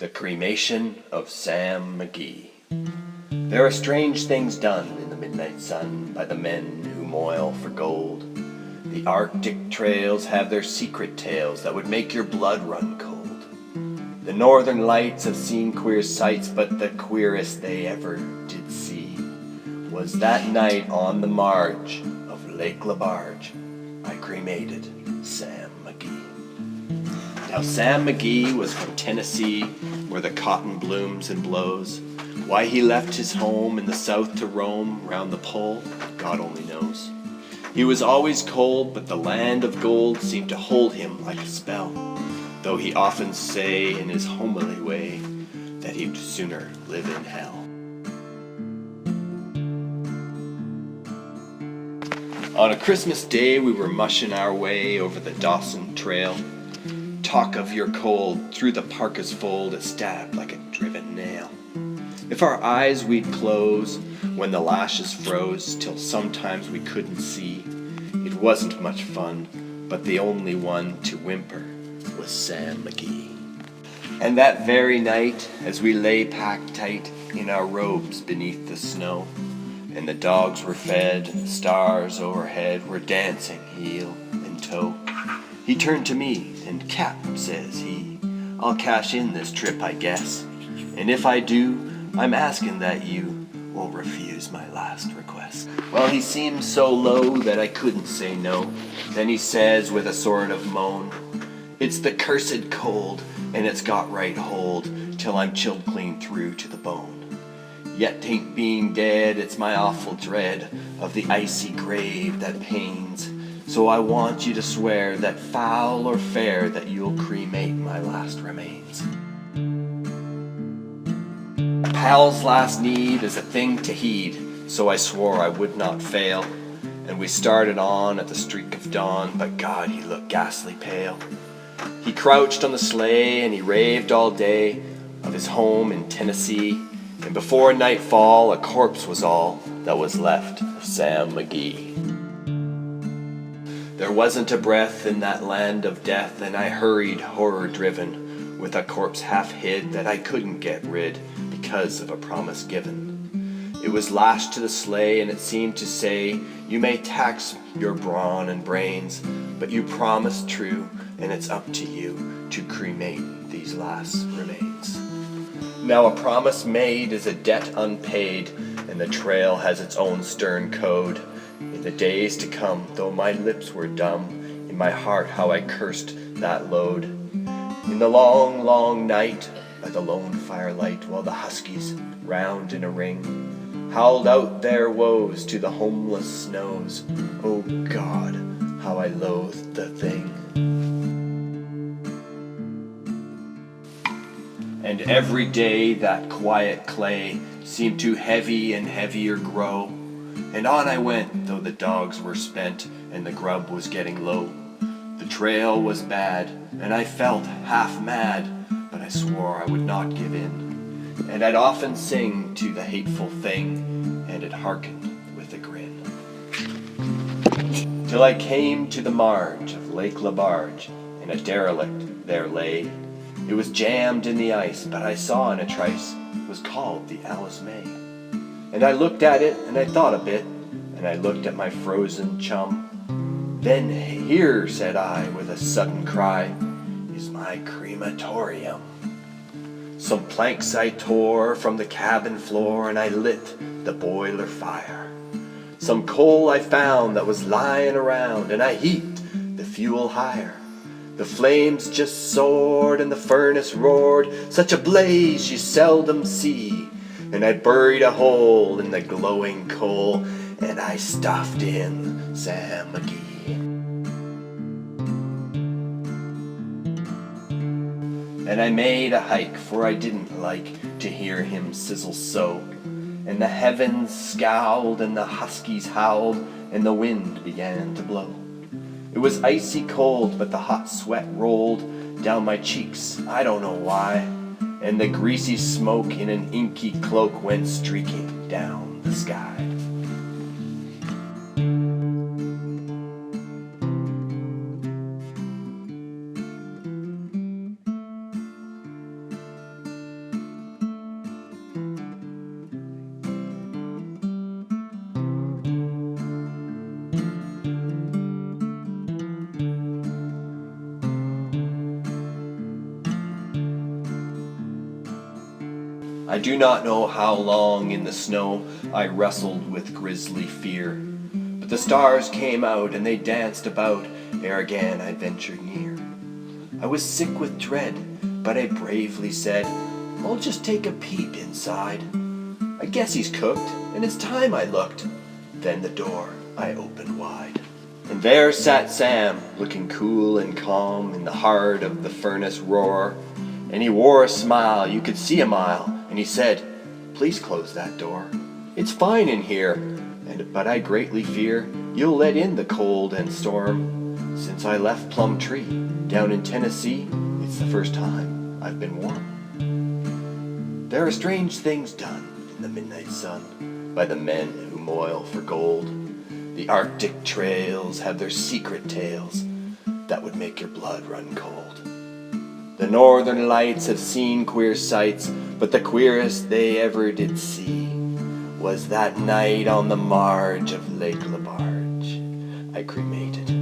The Cremation of Sam McGee. There are strange things done in the midnight sun by the men who moil for gold. The Arctic trails have their secret tales that would make your blood run cold. The northern lights have seen queer sights, but the queerest they ever did see was that night on the marge of Lake Labarge. I cremated Sam McGee. Now Sam McGee was from Tennessee, where the cotton blooms and blows. Why he left his home in the south to roam round the pole, God only knows. He was always cold, but the land of gold seemed to hold him like a spell, though he often say in his homely way that he'd sooner live in hell. On a Christmas day we were mushing our way over the Dawson Trail. Talk of your cold, through the parka's fold it stabbed like a driven nail. If our eyes we'd close when the lashes froze till sometimes we couldn't see, it wasn't much fun, but the only one to whimper was Sam McGee. And that very night, as we lay packed tight in our robes beneath the snow, and the dogs were fed and the stars overhead were dancing heel and toe, he turned to me and, "Cap," says he, "I'll cash in this trip, I guess. And if I do, I'm asking that you won't refuse my last request." Well, he seemed so low that I couldn't say no. Then he says with a sort of moan, "It's the cursed cold, and it's got right hold till I'm chilled clean through to the bone. Yet 'tain't being dead, it's my awful dread of the icy grave that pains. So I want you to swear that foul or fair that you'll cremate my last remains. A pal's last need is a thing to heed, so I swore I would not fail. And we started on at the streak of dawn, but God, he looked ghastly pale. He crouched on the sleigh and he raved all day of his home in Tennessee. And before nightfall, a corpse was all that was left of Sam McGee. There wasn't a breath in that land of death, and I hurried horror-driven with a corpse half hid that I couldn't get rid because of a promise given. It was lashed to the sleigh, and it seemed to say, "You may tax your brawn and brains, but you promised true, and it's up to you to cremate these last remains." Now a promise made is a debt unpaid, and the trail has its own stern code. In the days to come, though my lips were dumb, in my heart how I cursed that load. In the long, long night, by the lone firelight, while the huskies, round in a ring, howled out their woes to the homeless snows, oh God, how I loathed the thing. And every day that quiet clay seemed to heavy and heavier grow, and on I went, though the dogs were spent and the grub was getting low. The trail was bad, and I felt half mad, but I swore I would not give in. And I'd often sing to the hateful thing, and it hearkened with a grin. Till I came to the marge of Lake Labarge, and a derelict there lay. It was jammed in the ice, but I saw in a trice it was called the Alice May. And I looked at it, and I thought a bit, and I looked at my frozen chum. Then here, said I, with a sudden cry, is my crematorium. Some planks I tore from the cabin floor, and I lit the boiler fire. Some coal I found that was lying around, and I heaped the fuel higher. The flames just soared and the furnace roared, such a blaze you seldom see. And I buried a hole in the glowing coal, and I stuffed in Sam McGee. And I made a hike, for I didn't like to hear him sizzle so. And the heavens scowled, and the huskies howled, and the wind began to blow. It was icy cold, but the hot sweat rolled down my cheeks, I don't know why. And the greasy smoke in an inky cloak went streaking down the sky. I do not know how long in the snow I wrestled with grisly fear, but the stars came out and they danced about ere again I ventured near. I was sick with dread, but I bravely said, I'll just take a peep inside. I guess he's cooked, and it's time I looked. Then the door I opened wide. And there sat Sam, looking cool and calm in the heart of the furnace roar. And he wore a smile you could see a mile, and he said, please close that door. It's fine in here, but I greatly fear you'll let in the cold and storm. Since I left Plum Tree, down in Tennessee, it's the first time I've been warm. There are strange things done in the midnight sun by the men who moil for gold. The Arctic trails have their secret tales that would make your blood run cold. The northern lights have seen queer sights, but the queerest they ever did see was that night on the marge of Lake Lebarge I cremated